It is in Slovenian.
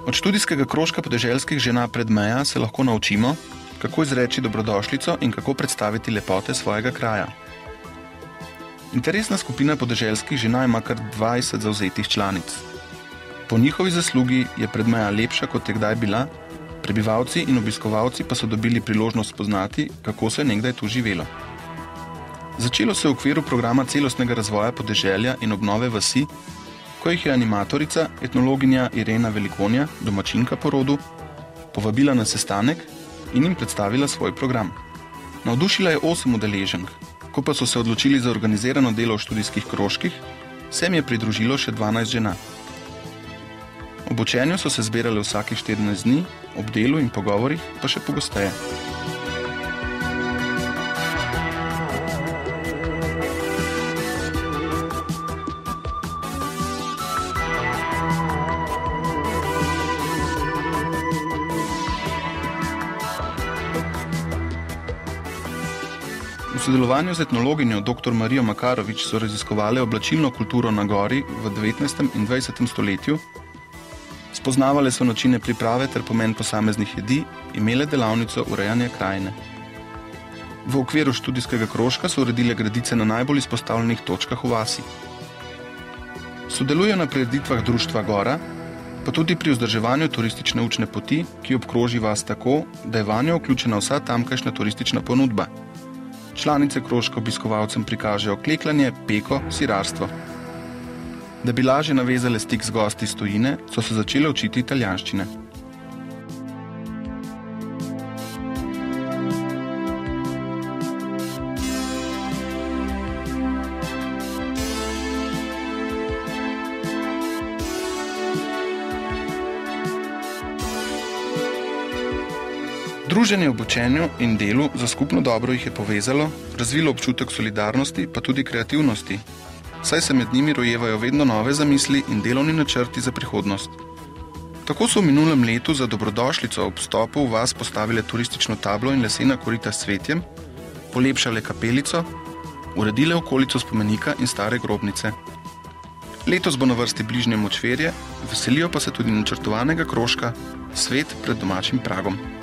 Od študijskega krožka podeželskih žena Predmeja se lahko naučimo, kako izreči dobrodošlico in kako predstaviti lepote svojega kraja. Interesna skupina podeželskih žena ima kar 20 zavzetih članic. Po njihovi zaslugi je Predmeja lepša, kot je kdaj bila, prebivalci in obiskovalci pa so dobili priložnost spoznati, kako se je nekdaj tu živelo. Začelo se v okviru programa celostnega razvoja podeželja in obnove vasi, ko jih je animatorica, etnologinja Irena Velikonja, domačinka po rodu, povabila na sestanek in jim predstavila svoj program. Navdušila je 8 udeleženk, ko pa so se odločili za organizirano delo v študijskih krožkih, se jim je pridružilo še 12 žena. Ob učenju so se zbirale vsakih 14 dni, ob delu in pogovorih pa še pogosteje. V sodelovanju z etnologinjo dr. Marijo Makarovič so raziskovali oblačilno kulturo na gori v 19. in 20. stoletju, spoznavale so načine priprave ter pomen posameznih jedi, imele delavnico urejanja krajine. V okviru študijskega krožka so uredile gradice na najbolj izpostavljenih točkah v vasi. Sodelujejo na prireditvah društva Gora, pa tudi pri vzdrževanju turistične učne poti, ki obkroži vas tako, da je vanjo vključena vsa tamkajšnja turistična ponudba. Članice krožka obiskovalcem prikažejo klekljanje, peko, sirarstvo. Da bi lažje navezale stik z gosti iz tujine, so se začele učiti italijanščine. Druženje ob učenju in delu za skupno dobro jih je povezalo, razvilo občutek solidarnosti, pa tudi kreativnosti, saj se med njimi rojevajo vedno nove zamisli in delovni načrti za prihodnost. Tako so v minulem letu za dobrodošlico ob vstopu v vas postavile turistično tablo in lesena korita s cvetjem, polepšale kapelico, uredile okolico spomenika in stare grobnice. Letos bo na vrsti bližnje močvirje, veselijo pa se tudi načrtovanega krožka Svet pred domačim pragom.